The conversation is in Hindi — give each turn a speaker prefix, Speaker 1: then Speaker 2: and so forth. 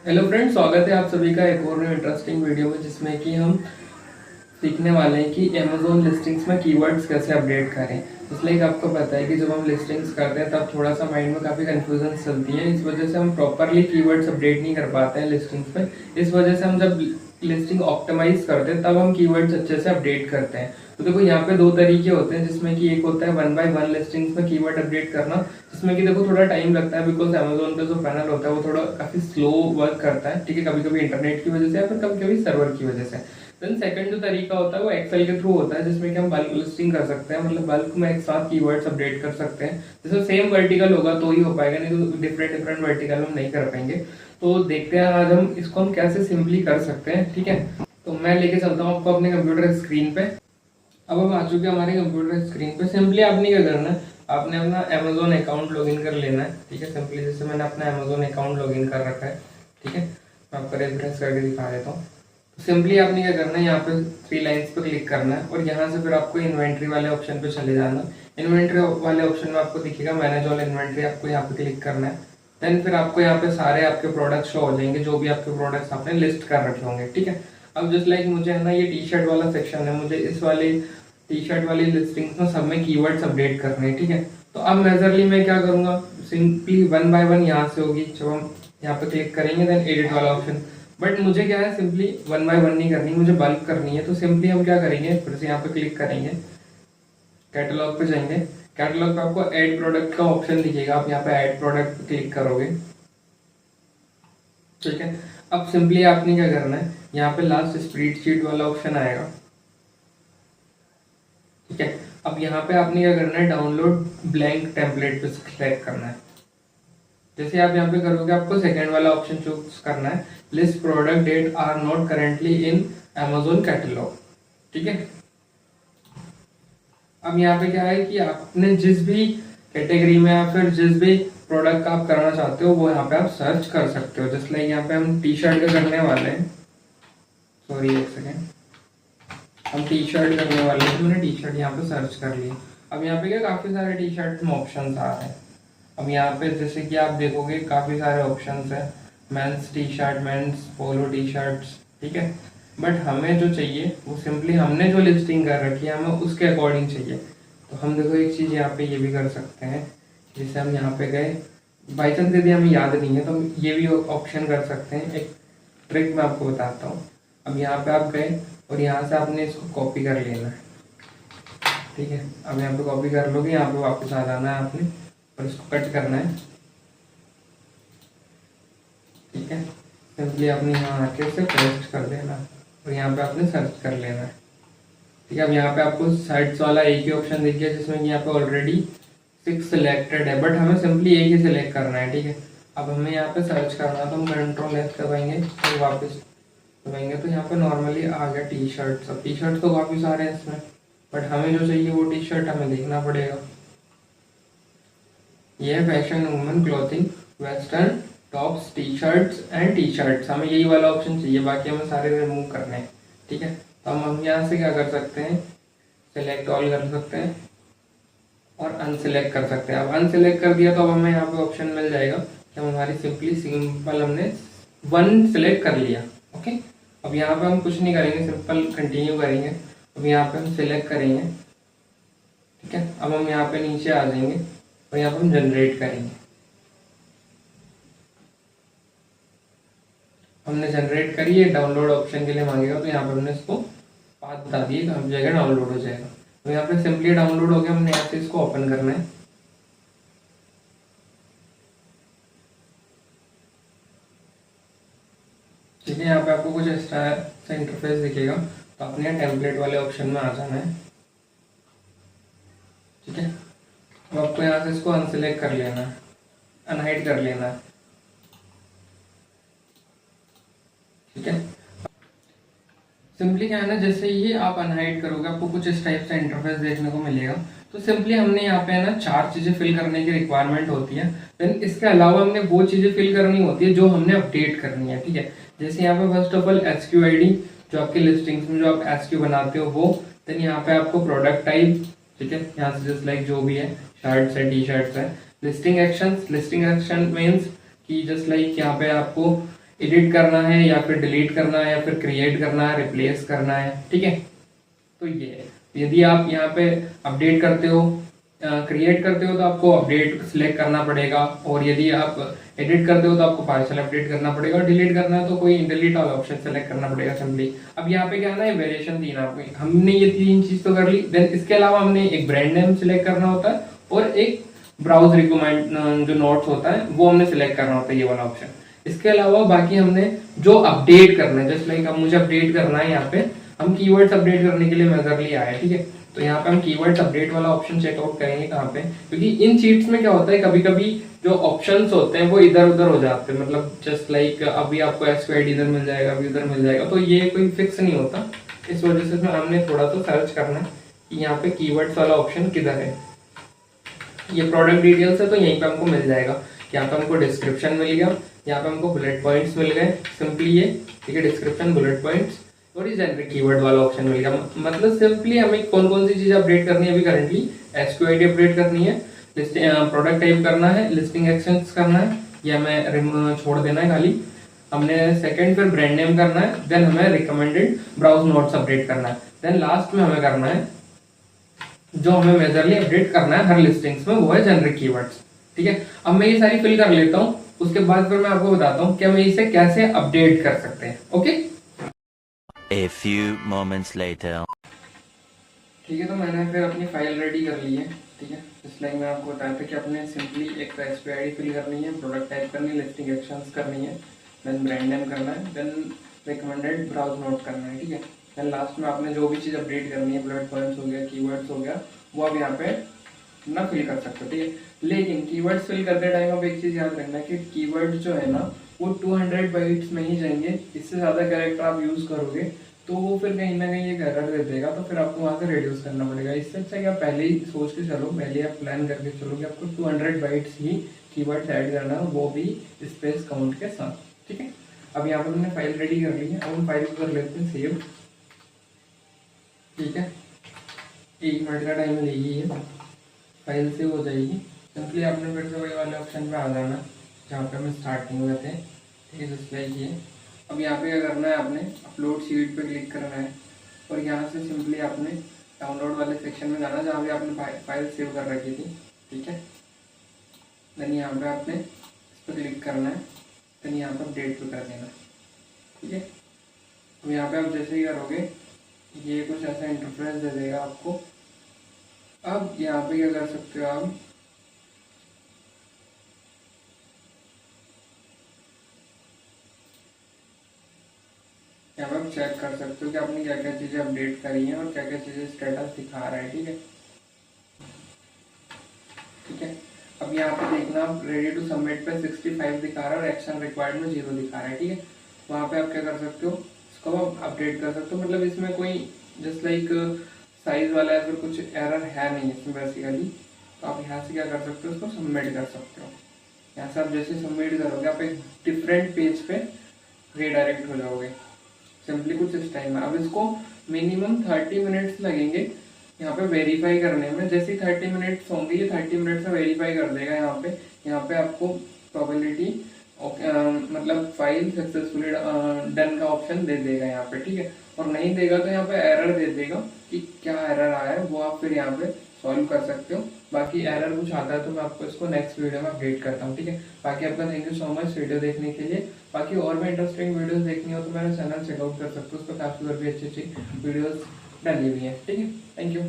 Speaker 1: हेलो फ्रेंड्स, स्वागत है आप सभी का एक और इंटरेस्टिंग वीडियो में जिसमें कि हम सीखने वाले हैं कि अमेज़ोन लिस्टिंग्स में कीवर्ड्स कैसे अपडेट करें। इसलिए आपको पता है कि जब हम लिस्टिंग्स करते हैं तब थोड़ा सा माइंड में काफ़ी कन्फ्यूजन चलती है। इस वजह से हम प्रॉपरली कीवर्ड्स अपडेट नहीं कर पाते हैं लिस्टिंग्स में। इस वजह से हम जब लिस्टिंग ऑप्टिमाइज करते हैं तब हम कीवर्ड्स अच्छे से अपडेट करते हैं। तो देखो यहाँ पे दो तरीके होते हैं, जिसमें कि एक होता है 1 बाय 1 लिस्टिंग्स में कीवर्ड अपडेट करना, जिसमें कि देखो थोड़ा टाइम लगता है बिकॉज अमेजोन पे जो पैनल होता है वो थोड़ा काफी स्लो वर्क करता है। ठीक है, कभी कभी इंटरनेट की वजह से या फिर कभी कभी सर्वर की वजह से। देन सेकंड जो तरीका होता है वो एक्सेल के थ्रू होता है, जिसमें कि हम बल्क लिस्टिंग कर सकते हैं, मतलब बल्क में एक साथ कीवर्ड्स अपडेट कर सकते हैं। जैसे सेम वर्टिकल होगा तो ही हो पाएगा, नहीं तो डिफरेंट डिफरेंट वर्टिकल हम नहीं कर पाएंगे। तो देखते हैं आज हम इसको हम कैसे सिंपली कर सकते हैं। ठीक है, तो मैं लेके चलता हूँ आपको अपने कंप्यूटर स्क्रीन पे। अब हम आ चुके हैं हमारे कंप्यूटर स्क्रीन पे। सिंपली आपने क्या करना है, आपने अपना अमेजोन अकाउंट लॉगिन कर लेना है। ठीक है, सिंपली जैसे मैंने अपना अमेजोन अकाउंट लॉगिन कर रखा है। ठीक है, मैं आपको रेफरेंस करके दिखा देता हूँ। सिंपली आपने क्या करना है, यहाँ पे 3 लाइंस पे क्लिक करना है और यहाँ से फिर आपको इन्वेंट्री वाले ऑप्शन पे चले जाना। इन्वेंट्री वाले ऑप्शन में आपको दिखेगा मैनेज ऑल इन्वेंट्री, आपको यहाँ पे क्लिक करना है। देन फिर आपको यहाँ पे सारे आपके प्रोडक्ट शो हो जाएंगे, जो भी आपके प्रोडक्ट्स आपने लिस्ट कर रखे होंगे। ठीक है, अब जस्ट लाइक मुझे है ना ये टी शर्ट वाला सेक्शन है, मुझे इस वाले टी शर्ट वाली लिस्टिंग्स में सब में कीवर्ड्स अपडेट करने हैं। ठीक है, तो अब मेजरली मैं क्या करूंगा, सिंपली 1 बाय 1 यहाँ से होगी। जब हम यहाँ पे क्लिक करेंगे देन एडिट वाला ऑप्शन, बट मुझे क्या है सिंपली 1 बाय 1 नहीं करनी, मुझे बल्क करनी है। तो सिंपली हम क्या करेंगे, फिर से यहाँ पे क्लिक करेंगे, कैटलॉग पे जाएंगे। कैटलॉग पे आपको ऐड प्रोडक्ट का ऑप्शन दिखेगा, आप यहाँ पे ऐड प्रोडक्ट पे क्लिक करोगे। ठीक है, अब सिंपली आपने क्या करना है, यहाँ पे लास्ट स्प्रेडशीट वाला ऑप्शन आएगा। ठीक है, अब यहाँ पे आपने क्या करना है, डाउनलोड ब्लैंक टेम्पलेट पे सिलेक्ट करना है। जैसे आप यहाँ पे करोगे आपको सेकंड वाला ऑप्शन चूज करना है, list product that are not currently in Amazon catalogue. ठीक है, अब यहाँ पे क्या है कि आपने जिस भी कैटेगरी में या फिर जिस भी प्रोडक्ट का आप करना चाहते हो वो यहाँ पे आप सर्च कर सकते हो। जैसे लाइक यहाँ पे हम टी शर्ट का करने वाले हैं, सॉरी एक सेकेंड, हम टी शर्ट करने वाले हैं, तो मैंने टी शर्ट यहाँ पे सर्च कर लिया। अब यहाँ पे क्या काफ़ी सारे टी शर्ट में ऑप्शन आ रहे हैं। अब यहाँ पे जैसे कि आप देखोगे काफ़ी सारे ऑप्शंस हैं, men's T shirt, men's polo T shirts. ठीक है, बट हमें जो चाहिए वो सिंपली हमने जो लिस्टिंग कर रखी है हमें उसके अकॉर्डिंग चाहिए। तो हम देखो एक चीज़ यहाँ पे ये भी कर सकते हैं, जैसे हम यहाँ पे गए, बाई चांस यदि हमें याद नहीं है तो हम ये भी ऑप्शन कर सकते हैं। एक ट्रिक मैं आपको बताता हूँ। अब यहाँ पे आप गए और यहाँ से आपने इसको कॉपी कर लेना है। ठीक है, अब यहाँ पे कॉपी कर लोगे, यहाँ पे वापस आ जाना है आपने और इसको कट करना है। ठीक है, सिंपली आपने यहाँ आके उसे पेस्ट कर देना और यहाँ पे आपने सर्च कर लेना है। ठीक है, अब यहाँ पे आपको साइड्स वाला एक ही ऑप्शन दिख गया, जिसमें कि यहाँ पे ऑलरेडी 6 सिलेक्टेड है, बट हमें सिंपली एक ही सिलेक्ट करना है। ठीक है, अब हमें यहाँ पे सर्च करना है तो हम कंट्रोल एस दबाएंगे और वापस दबाएंगे, तो यहाँ पे नॉर्मली आ गया टी शर्ट। अब टी शर्ट तो काफ़ी सारे हैं इसमें, बट हमें जो चाहिए वो टी शर्ट हमें देखना पड़ेगा। ये है fashion women clothing, western tops, T shirts and T shirts, हमें यही वाला ऑप्शन चाहिए, बाकी हमें सारे रिमूव करने हैं। ठीक है, तो हम यहाँ से क्या कर सकते हैं, सेलेक्ट ऑल कर सकते हैं और अनसेलेक्ट कर सकते हैं। अब अनसेलेक्ट कर दिया तो अब हमें यहाँ पे ऑप्शन मिल जाएगा कि हम हमारी सिंपली सिंपल हमने 1 सेलेक्ट कर लिया। ओके, अब यहाँ पे हम कुछ नहीं करेंगे, सिंपल कंटिन्यू करेंगे। अब यहाँ पे हम सिलेक्ट करेंगे। ठीक है, अब हम यहाँ पे नीचे आ जाएंगे और यहाँ पे हम जनरेट करेंगे। हमने जनरेट करी है, डाउनलोड ऑप्शन के लिए मांगेगा, तो यहाँ पे हमने इसको पाथ बता दिए, हम जाएगा डाउनलोड हो जाएगा। तो यहाँ पे सिंपली डाउनलोड हो गया, हमने यहाँ से इसको ओपन करना है। ठीक है, यहाँ पे आपको कुछ इस तरह से इंटरफेस दिखेगा, तो आपने यहाँ टेम्पलेट वाले ऑप्शन में आ जाना है। ठीक है, तो आपको यहाँ से इसको अनसेलेक्ट कर लेना है, अनहाइड कर लेना है। ठीक है, सिंपली क्या है ना, जैसे ही आप अनहाइड करोगे आपको कुछ इस टाइप से इंटरफेस देखने को मिलेगा। तो सिंपली हमने यहाँ पे है ना 4 चीजें फिल करने की रिक्वायरमेंट होती है। देन इसके अलावा हमने वो चीजें फिल करनी होती है जो हमने अपडेट करनी है। ठीक है, जैसे यहाँ पे फर्स्ट ऑफ ऑल SQID, जो आपके लिस्टिंग्स में जो आप SQ बनाते हो वो। देन यहाँ पे आपको प्रोडक्ट टाइप, ठीक है, यहाँ से जस्ट लाइक जो भी है, शर्ट्स है, टी शर्ट्स है। लिस्टिंग एक्शन मीन्स कि जस्ट लाइक यहाँ पे आपको एडिट करना है या फिर डिलीट करना है या फिर क्रिएट करना है, रिप्लेस करना है, ठीक है। तो ये है, यदि आप यहाँ पे अपडेट करते हो, क्रिएट करते हो तो आपको अपडेट सिलेक्ट करना पड़ेगा, और यदि आप एडिट करते हो तो आपको पार्शियल अपडेट करना पड़ेगा, और डिलीट करना है तो कोई डिलीट ऑल ऑप्शन सेलेक्ट करना पड़ेगा सिंपली। अब यहाँ पे क्या है ना, वेरिएशन थी ना, हमने ये 3 चीज तो कर ली। देन इसके अलावा हमने एक ब्रांड नेम सिलेक्ट करना होता है और एक ब्राउज रिकमेंड जो नोट्स होता है वो हमने सिलेक्ट करना होता है, ये वाला ऑप्शन। इसके अलावा बाकी हमने जो अपडेट करना है, जस्ट लाइक अब मुझे अपडेट करना है, यहाँ पे हम कीवर्ड्स अपडेट करने के लिए मेजरली आए, ठीक है। तो यहाँ पे हम कीवर्ड्स अपडेट वाला ऑप्शन चेकआउट करेंगे कहाँ पे, क्योंकि इन शीट्स में क्या होता है, कभी कभी जो ऑप्शंस होते हैं वो इधर उधर हो जाते हैं, मतलब जस्ट लाइक अभी आपको SQID इधर मिल जाएगा, अभी उधर मिल जाएगा, तो ये कोई फिक्स नहीं होता। इस वजह से हमने थोड़ा सा सर्च करना है कि यहाँ पे कीवर्ड्स वाला ऑप्शन किधर है। ये प्रोडक्ट डिटेल्स है तो यहीं पे हमको मिल जाएगा। यहाँ पे हमको डिस्क्रिप्शन मिल गया, यहाँ पे हमको बुलेट पॉइंट्स मिल गए, सिंपली ये, ठीक है, डिस्क्रिप्शन, बुलेट पॉइंट्स, और ये जेनरिक कीवर्ड वाला ऑप्शन मिल गया। मतलब सिंपली हमें कौन कौन सी चीजें अपडेट करनी है अभी करंटली, SQID अपडेट करनी है, प्रोडक्ट टाइप करना है, लिस्टिंग एक्शंस करना है, या हमें छोड़ देना है खाली, हमने सेकंड फिर ब्रांड नेम करना है, देन हमें रिकमेंडेड ब्राउज नोट्स अपडेट करना है, देन लास्ट में हमें करना है जो हमें मेजरली अपडेट करना है हर लिस्टिंग्स में, वो है जेनरिक कीवर्ड्स, ठीक है। अब मैं ये सारी फिल कर लेता हूँ, उसके बाद फिर मैं आपको बताता हूँ कि हम इसे कैसे अपडेट कर सकते हैं, okay.
Speaker 2: A few moments later.
Speaker 1: ठीक है, तो मैंने फिर अपनी फाइल रेडी कर ली है, ठीक है। इसलिए मैं आपको बताया था कि अपने सिंपली एक SQID फिल करनी है, प्रोडक्ट टाइप करनी है, लिस्टिंग एक्शंस करनी है, देन ब्रांड नेम करना है, देन रिकमेंडेड ब्राउज नोट करना है, ठीक है। देन लास्ट में आपने जो भी चीज़ अपडेट करनी है, बुलेट पॉइंट्स हो गया, कीवर्ड्स हो गया, वो आप यहाँ पे ना फिल कर सकते हो, ठीक है। लेकिन कीवर्ड्स फिल करते टाइम आप एक चीज़ याद रखना कि कीवर्ड्स जो है ना वो 200 बाइट्स में ही जाएंगे, इससे ज़्यादा कैरेक्टर आप यूज़ करोगे तो वो फिर कहीं ना कहीं एक एरर दे देगा, तो फिर आपको वहाँ से रिड्यूस करना पड़ेगा। इससे अच्छा कि आप पहले ही सोच के चलो, पहले आप प्लान करके चलो कि आपको 200 बाइट्स ही कीवर्ड्स ऐड करना है, वो भी स्पेस काउंट के साथ, ठीक है। अब यहाँ पर हमने फाइल रेडी कर ली है, अब हम फाइल को कर लेते हैं सेव, ठीक है। 1 मिनट का टाइम लेगी ये, फाइल सेव हो जाएगी। सिंपली आपने फिर से वही वाले ऑप्शन पे आ जाना जहाँ पे हम स्टार्टिंग में थे, ठीक है, जस्ट लाइक ये। अब यहाँ पे क्या करना है, आपने अपलोड शीट पे क्लिक करना है, और यहाँ से सिंपली आपने डाउनलोड वाले सेक्शन में जाना जहाँ पे आपने फाइल सेव कर रखी थी, ठीक है। देन यहाँ पे आपने इस पर क्लिक करना है, देन यहाँ पर डेट पे कर देना, ठीक है। अब यहाँ पे आप जैसे ही करोगे ये कुछ ऐसा इंटरफेस दे देगा आपको। अब यहाँ पे क्या कर सकते हो आप, यहाँ पे आप चेक कर सकते हो कि आपने क्या क्या चीज़ें अपडेट करी हैं और क्या क्या चीज़ें स्टेटस दिखा रहा है, ठीक है, ठीक है। अब यहाँ पे देखना, रेडी टू सबमिट पे 65 दिखा रहा है और एक्शन रिक्वायर्ड में 0 दिखा रहा है, ठीक है। वहाँ पे आप क्या कर सकते हो, इसको आप अपडेट कर सकते हो, मतलब इसमें कोई जस्ट लाइक साइज वाला है फिर कुछ एरर है नहीं इसमें बेसिकली। तो आप यहाँ से क्या कर सकते हो, इसको सबमिट कर सकते हो। यहाँ से आप जैसे सबमिट करोगे आप एक डिफरेंट पेज पे रीडायरेक्ट हो जाओगे, सिंपली कुछ इस टाइम में। अब इसको मिनिमम 30 मिनट्स लगेंगे यहाँ पे वेरीफाई करने में। जैसे 30 मिनट्स होंगे, ये 30 मिनट्स में वेरीफाई कर देगा। यहाँ पे आपको प्रोबेबिलिटी मतलब फाइल सक्सेसफुली डन का ऑप्शन दे देगा यहाँ पे, ठीक है। और नहीं देगा तो यहाँ पे एरर दे देगा कि क्या एरर आया है, वो आप फिर यहाँ पे सॉल्व कर सकते हो। बाकी एरर कुछ आता है तो मैं आपको इसको नेक्स्ट वीडियो में अपडेट करता हूँ, ठीक है। बाकी आपका thank you so much video देखने के लिए। बाकी और भी इंटरेस्टिंग वीडियोस देखनी हो तो मेरा चैनल चेकआउट कर सकते हो, उस पर काफ़ी और भी अच्छी अच्छी वीडियोस डाली हुई है, ठीक है। Thank you.